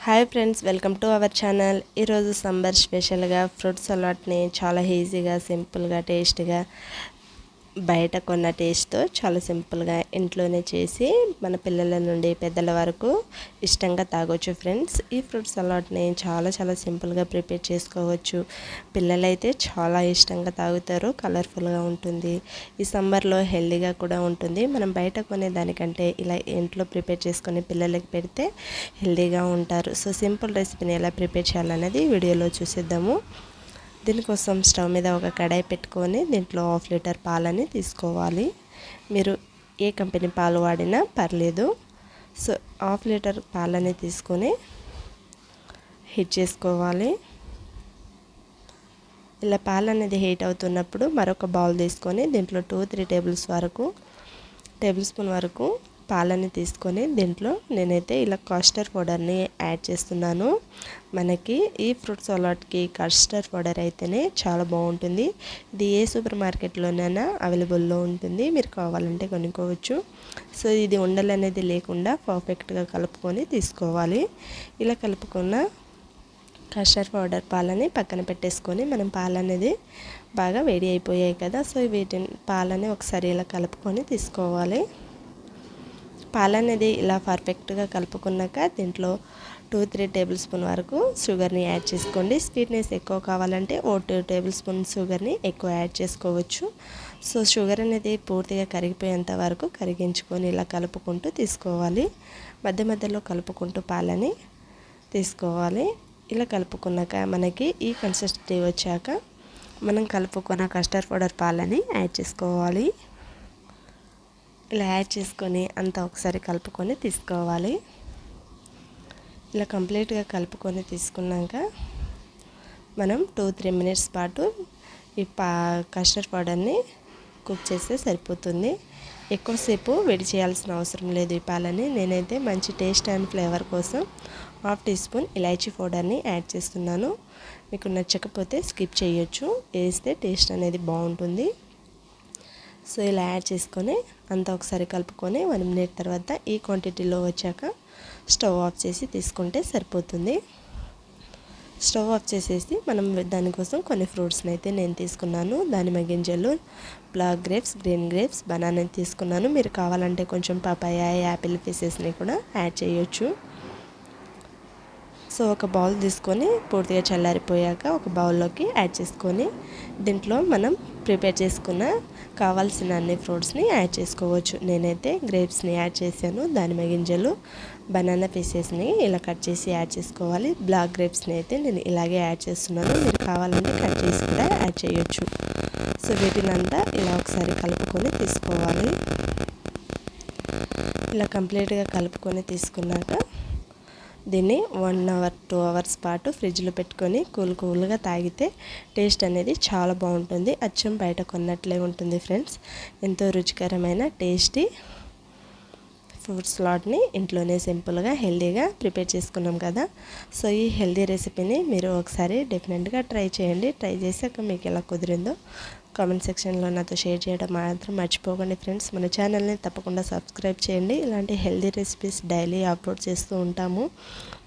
Hi friends, welcome to our channel. ఈరోజు summer స్పెషల్గా fruit సలాడ్ని చాలా ఈజీగా, సింపుల్గా, టేస్ట్గా బయట కొన్న టేస్ట్తో చాలా సింపుల్గా ఇంట్లోనే చేసి మన పిల్లల నుండి పెద్దల వరకు ఇష్టంగా తాగొచ్చు ఫ్రెండ్స్. ఈ ఫ్రూట్ సలాడ్ని చాలా సింపుల్గా ప్రిపేర్ చేసుకోవచ్చు. పిల్లలైతే చాలా ఇష్టంగా తాగుతారు. కలర్ఫుల్గా ఉంటుంది. ఈ సమ్మర్లో హెల్తీగా కూడా ఉంటుంది. మనం బయట కొనే దానికంటే ఇలా ఇంట్లో ప్రిపేర్ చేసుకొని పిల్లలకి పెడితే హెల్తీగా ఉంటారు. సో సింపుల్ రెసిపీని ఎలా ప్రిపేర్ చేయాలనేది వీడియోలో చూసేద్దాము. దీనికోసం స్టవ్ మీద ఒక కడాయి పెట్టుకొని దీంట్లో 1/2 లీటర్ పాలని తీసుకోవాలి. మీరు ఏ కంపెనీ పాలు వాడినా పర్లేదు. సో 1/2 లీటర్ పాలని తీసుకొని హీట్ చేసుకోవాలి. ఇలా పాలు అనేది హీట్ అవుతున్నప్పుడు మరొక బౌల్ తీసుకొని దీంట్లో 2-3 టేబుల్ స్పూన్ వరకు పాలని తీసుకొని దీంట్లో నేనైతే ఇలా కస్టర్డ్ పౌడర్ని యాడ్ చేస్తున్నాను. మనకి ఈ ఫ్రూట్ సలాడ్కి కస్టర్డ్ పౌడర్ అయితేనే చాలా బాగుంటుంది. ఇది ఏ సూపర్ మార్కెట్లోనైనా అవైలబుల్లో ఉంటుంది. మీరు కావాలంటే కొనుక్కోవచ్చు. సో ఇది ఉండలు అనేది లేకుండా పర్ఫెక్ట్గా కలుపుకొని తీసుకోవాలి. ఇలా కలుపుకున్న కస్టర్డ్ పౌడర్ పాలని పక్కన పెట్టేసుకొని మనం పాలు అనేది బాగా వేడి అయిపోయాయి కదా. సో వీటిని పాలని ఒకసారి ఇలా కలుపుకొని తీసుకోవాలి. పాలు అనేది ఇలా పర్ఫెక్ట్గా కలుపుకున్నాక దీంట్లో 2-3 టేబుల్ స్పూన్ వరకు షుగర్ని యాడ్ చేసుకోండి. స్వీట్నెస్ ఎక్కువ కావాలంటే 2 టేబుల్ స్పూన్ షుగర్ని ఎక్కువ యాడ్ చేసుకోవచ్చు. సో షుగర్ అనేది పూర్తిగా కరిగిపోయేంత వరకు కరిగించుకొని ఇలా కలుపుకుంటూ తీసుకోవాలి. మధ్యలో కలుపుకుంటూ పాలని తీసుకోవాలి. ఇలా కలుపుకున్నాక మనకి ఈ కన్సిస్టెన్సీ వచ్చాక మనం కలుపుకున్న కస్టర్డ్ పౌడర్ పాలని యాడ్ చేసుకోవాలి. ఇలా యాడ్ చేసుకొని అంతా ఒకసారి కలుపుకొని తీసుకోవాలి. ఇలా కంప్లీట్గా కలుపుకొని తీసుకున్నాక మనం 2-3 మినిట్స్ పాటు ఈ కస్టర్డ్ పౌడర్ని కుక్ చేస్తే సరిపోతుంది. ఎక్కువసేపు వేడి చేయాల్సిన అవసరం లేదు. ఈ పాలని నేనైతే మంచి టేస్ట్ అండ్ ఫ్లేవర్ కోసం 1/2 టీ స్పూన్ ఇలాచీ పౌడర్ని యాడ్ చేస్తున్నాను. మీకు నచ్చకపోతే స్కిప్ చేయొచ్చు. వేస్తే టేస్ట్ అనేది బాగుంటుంది. సో ఇలా యాడ్ చేసుకొని అంతా ఒకసారి కలుపుకొని 1 మినిట్ తర్వాత ఈ క్వాంటిటీలో వచ్చాక స్టవ్ ఆఫ్ చేసి తీసుకుంటే సరిపోతుంది. స్టవ్ ఆఫ్ చేసేసి మనం దానికోసం కొన్ని ఫ్రూట్స్ని అయితే నేను తీసుకున్నాను. దానిమ్మ గింజలు, black grapes, green grapes, banana తీసుకున్నాను. మీరు కావాలంటే కొంచెం పపాయ, యాపిల్ పీసెస్ని కూడా యాడ్ చేయొచ్చు. సో ఒక బౌల్ తీసుకొని పూర్తిగా చల్లారిపోయాక ఒక బౌల్లోకి యాడ్ చేసుకొని దీంట్లో మనం ప్రిపేర్ చేసుకున్న కావాల్సిన అన్ని ఫ్రూట్స్ని యాడ్ చేసుకోవచ్చు. నేనైతే గ్రేప్స్ని యాడ్ చేశాను. దానిమ్మ గింజలు, బనానా పీసెస్ని ఇలా కట్ చేసి యాడ్ చేసుకోవాలి. బ్లాక్ గ్రేప్స్ని అయితే నేను ఇలాగే యాడ్ చేస్తున్నాను. మీరు కావాలంటే కట్ చేసి కూడా యాడ్ చేయొచ్చు. సో వీటినంతా ఇలా ఒకసారి కలుపుకొని తీసుకోవాలి. ఇలా కంప్లీట్గా కలుపుకొని తీసుకున్నాక దీన్ని 1 అవర్ 2 అవర్స్ పాటు ఫ్రిడ్జ్లో పెట్టుకొని కూల్గా తాగితే టేస్ట్ అనేది చాలా బాగుంటుంది. అచ్చం బయట కొన్నట్లే ఉంటుంది ఫ్రెండ్స్. ఎంతో రుచికరమైన టేస్టీ ఫ్రూట్ సలాడ్ని ఇంట్లోనే సింపుల్గా హెల్తీగా ప్రిపేర్ చేసుకున్నాం కదా. సో ఈ హెల్తీ రెసిపీని మీరు ఒకసారి డెఫినెట్గా ట్రై చేయండి. ట్రై చేశాక మీకు ఎలా కుదిరిందో కామెంట్ సెక్షన్లో నాతో షేర్ చేయడం మాత్రం మర్చిపోకండి ఫ్రెండ్స్. మన ఛానల్ని తప్పకుండా సబ్స్క్రైబ్ చేయండి. ఇలాంటి హెల్తీ రెసిపీస్ డైలీ అప్లోడ్ చేస్తూ ఉంటాము.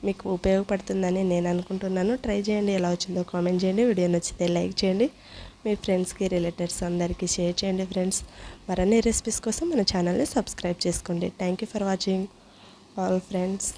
మీకు ఉపయోగపడుతుందని నేను అనుకుంటున్నాను. ట్రై చేయండి. ఎలా వచ్చిందో కామెంట్ చేయండి. వీడియో నచ్చితే లైక్ చేయండి. మీ ఫ్రెండ్స్కి, రిలేటివ్స్ అందరికీ షేర్ చేయండి ఫ్రెండ్స్. మరిన్ని రెసిపీస్ కోసం మన ఛానల్ని సబ్స్క్రైబ్ చేసుకోండి. Thank you for watching all friends.